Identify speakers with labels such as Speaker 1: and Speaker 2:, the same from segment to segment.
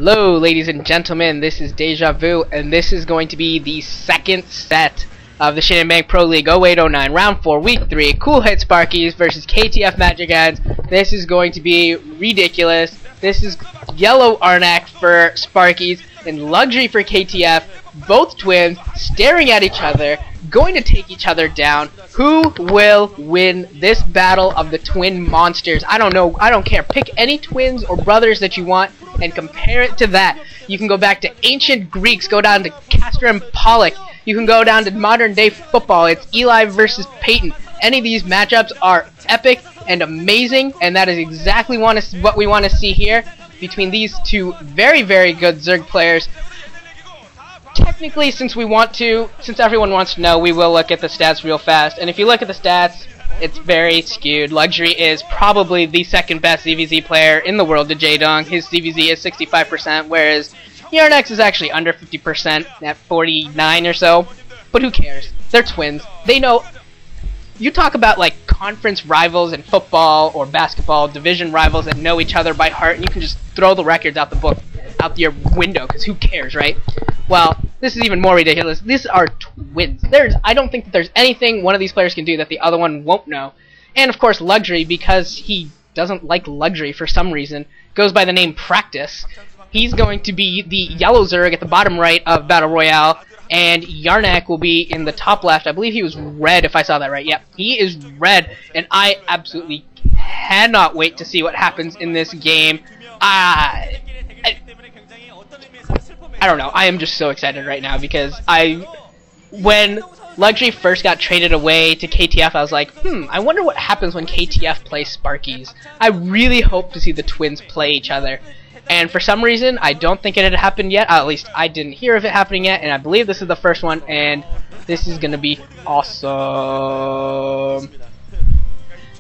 Speaker 1: Hello ladies and gentlemen, this is Deja Vu, and this is going to be the second set of the MagicNs Proleague 0809 Round 4 Week 3 Cool Hite Sparkyz versus KTF MagicNs. This is going to be ridiculous. This is yellow arnc for Sparkyz and luxury for KTF, both twins staring at each other, going to take each other down. Who will win this battle of the twin monsters? I don't know, I don't care. Pick any twins or brothers that you want and compare it to that. You can go back to ancient Greeks, go down to Castor and Pollock. You can go down to modern day football. It's Eli versus Peyton. Any of these matchups are epic and amazing, and that is exactly what we want to see here between these two very, very good Zerg players. Technically, since everyone wants to know, we will look at the stats real fast. And if you look at the stats, it's very skewed. Luxury is probably the second best ZVZ player in the world to Jaedong. His ZVZ is 65%, whereas arnc is actually under 50% at 49 or so. But who cares? They're twins. They know. You talk about like conference rivals in football or basketball, division rivals that know each other by heart, and you can just throw the records out your window, because who cares, right? Well, this is even more ridiculous. These are twins. I don't think that there's anything one of these players can do that the other one won't know. And of course, luxury, because he doesn't like luxury for some reason, goes by the name Practice. He's going to be the yellow Zerg at the bottom right of Battle Royale, and arnc will be in the top left. I believe he was red, if I saw that right. Yep, he is red, and I absolutely cannot wait to see what happens in this game. I don't know. I am just so excited right now because when Luxury first got traded away to KTF, I was like, I wonder what happens when KTF plays Sparkyz. I really hope to see the twins play each other. And for some reason, I don't think it had happened yet. At least I didn't hear of it happening yet, and I believe this is the first one, and this is gonna be awesome.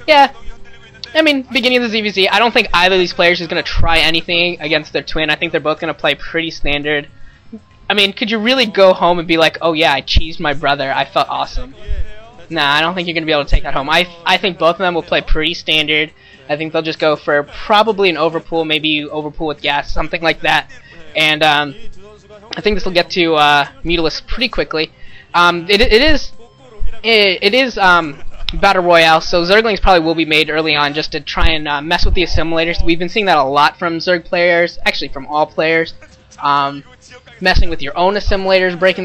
Speaker 1: Yeah. I mean, beginning of the ZVZ, I don't think either of these players is going to try anything against their twin. I think they're both going to play pretty standard. I mean, could you really go home and be like, oh yeah, I cheesed my brother, I felt awesome? Nah, I don't think you're going to be able to take that home. I think both of them will play pretty standard. I think they'll just go for probably an overpool, maybe overpool with gas, something like that. And I think this will get to Mutilus pretty quickly. It is Battle Royale, so Zerglings probably will be made early on just to try and mess with the assimilators. We've been seeing that a lot from Zerg players, actually from all players. Messing with your own assimilators, breaking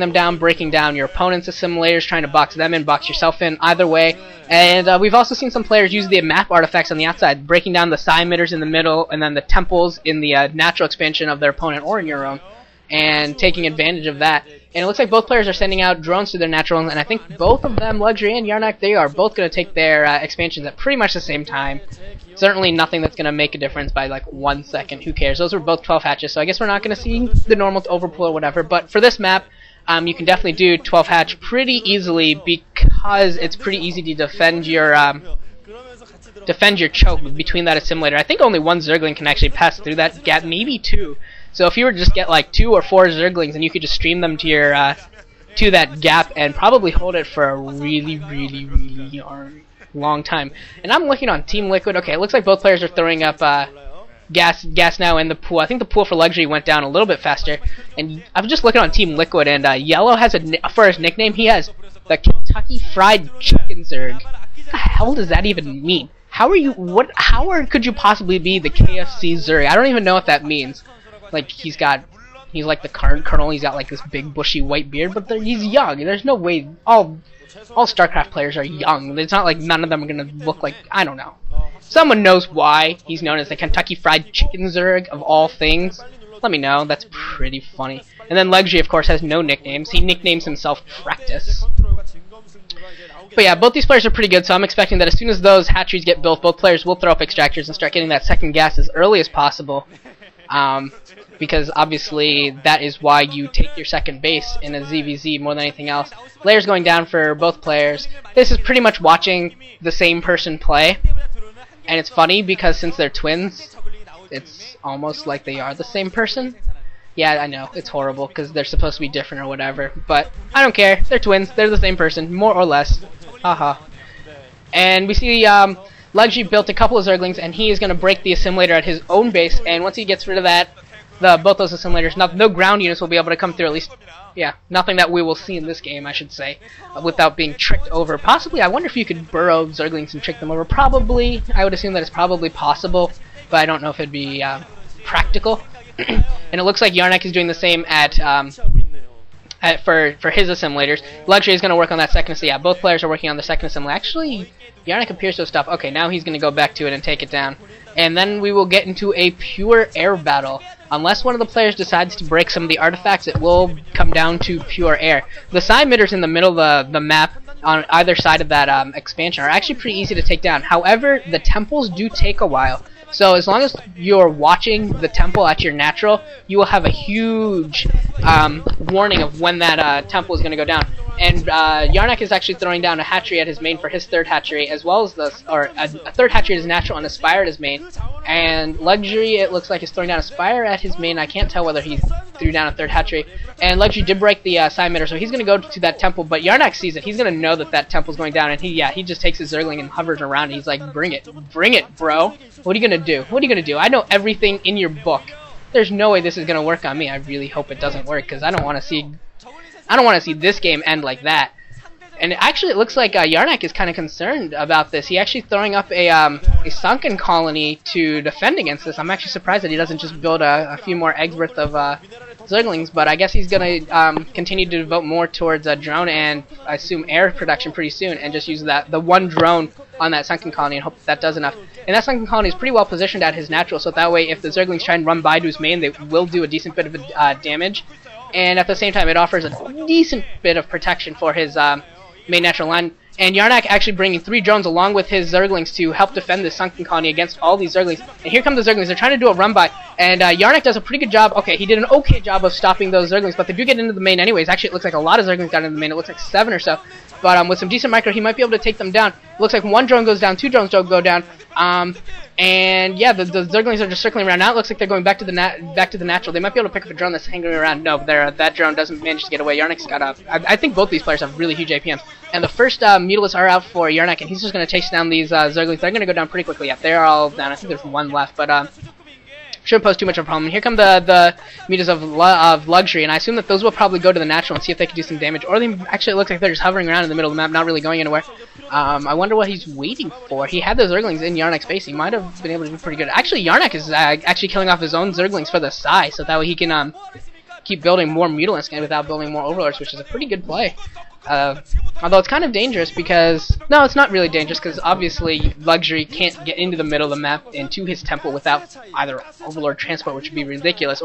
Speaker 1: down your opponent's assimilators, trying to box them in, box yourself in, either way. And we've also seen some players use the map artifacts on the outside, breaking down the psi emitters in the middle, and then the temples in the natural expansion of their opponent or in your own, and taking advantage of that. And it looks like both players are sending out drones to their natural ones, and I think both of them, Luxury and arnc, they are both going to take their expansions at pretty much the same time. Certainly nothing that's going to make a difference by like 1 second. Who cares? Those were both 12 hatches, so I guess we're not going to see the normal overpull or whatever. But for this map, you can definitely do 12 hatch pretty easily because it's pretty easy to defend your choke between that assimilator. I think only one Zergling can actually pass through that gap, maybe two. So if you were to just get like 2 or 4 Zerglings and you could just stream them to your to that gap and probably hold it for a really long time. And I'm looking on Team Liquid. Okay, it looks like both players are throwing up gas now in the pool. I think the pool for Luxury went down a little bit faster. And I'm just looking on Team Liquid, and Yellow has for his nickname, he has the Kentucky Fried Chicken Zerg. What the hell does that even mean? How could you possibly be the KFC Zerg? I don't even know what that means. Like he's like the current colonel. He's got like this big bushy white beard, but he's young. There's no way all StarCraft players are young. It's not like none of them are gonna look like, I don't know. Someone knows why he's known as the Kentucky Fried Chicken Zerg of all things. Let me know. That's pretty funny. And then Luxury, of course, has no nicknames. He nicknames himself Practice. But yeah, both these players are pretty good, so I'm expecting that as soon as those hatcheries get built, both players will throw up extractors and start getting that second gas as early as possible. Because obviously that is why you take your second base in a ZVZ more than anything else. Layers going down for both players. This is pretty much watching the same person play, and it's funny because since they're twins, it's almost like they are the same person. Yeah, I know, it's horrible because they're supposed to be different or whatever, but I don't care. They're twins. They're the same person, more or less. Haha. And we see Luxury built a couple of Zerglings, and he is going to break the assimilator at his own base, and once he gets rid of that, both those assimilators. No ground units will be able to come through, at least. Yeah, nothing that we will see in this game, I should say, without being tricked over. Possibly, I wonder if you could burrow Zerglings and trick them over. Probably, I would assume that it's probably possible, but I don't know if it'd be practical. And it looks like Yarnak is doing the same for his assimilators. Luxury is going to work on that second assimilator. Yeah, both players are working on the second assimilator. Actually, Yarnak appears to have stopped. Okay, now he's going to go back to it and take it down. And then we will get into a pure air battle. Unless one of the players decides to break some of the artifacts, it will come down to pure air. The side midders in the middle of the map on either side of that expansion are actually pretty easy to take down. However, the temples do take a while. So as long as you're watching the temple at your natural, you will have a huge warning of when that temple is going to go down. And Yarnak is actually throwing down a hatchery at his main for his third hatchery, as well as a third hatchery at his natural and a spire at his main. And Luxury, it looks like, is throwing down a spire at his main. I can't tell whether he threw down a third hatchery. And Luxury did break the side mitter, so he's going to go to that temple. But Yarnak sees it. He's going to know that that temple's going down, and he just takes his Zergling and hovers around. And he's like, "Bring it, bro. What are you going to do? What are you going to do? I know everything in your book. There's no way this is going to work on me." I really hope it doesn't work, because I don't want to see this game end like that. And actually, it looks like Yarnak is kind of concerned about this. He's actually throwing up a sunken colony to defend against this. I'm actually surprised that he doesn't just build a few more eggs worth of Zerglings, but I guess he's going to continue to devote more towards drone and, I assume, air production pretty soon, and just use the one drone on that sunken colony and hope that does enough. And that sunken colony is pretty well positioned at his natural, so that way if the Zerglings try and run by to his main, they will do a decent bit of damage. And at the same time, it offers a decent bit of protection for his main natural line. And Yarnak actually bringing 3 drones along with his Zerglings to help defend this sunken colony against all these Zerglings. And here come the Zerglings. They're trying to do a run by, and Yarnak does a pretty good job. Okay, he did an okay job of stopping those Zerglings, but they do get into the main anyways. Actually, it looks like a lot of Zerglings got into the main. It looks like 7 or so. But with some decent micro, he might be able to take them down. It looks like 1 drone goes down, 2 drones don't go down. And yeah, the Zerglings are just circling around. Now it looks like they're going back to the natural. They might be able to pick up a drone that's hanging around. No, that drone doesn't manage to get away. Yarnak's got up. I think both these players have really huge APMs. And the first mutalists are out for Yarnak, and he's just going to chase down these Zerglings. They're going to go down pretty quickly. Yeah, they're all down. I think there's 1 left, but shouldn't pose too much of a problem. Here come the mutas of Luxury, and I assume that those will probably go to the natural and see if they can do some damage. Or they actually, it looks like they're just hovering around in the middle of the map, not really going anywhere. I wonder what he's waiting for. He had those Zerglings in Yarnak's base. He might have been able to do pretty good. Actually, Yarnak is actually killing off his own Zerglings for the Psy, so that way he can keep building more Mutalisks without building more Overlords, which is a pretty good play. Although it's kind of dangerous because... No, it's not really dangerous because obviously Luxury can't get into the middle of the map and to his temple without either Overlord transport, which would be ridiculous, or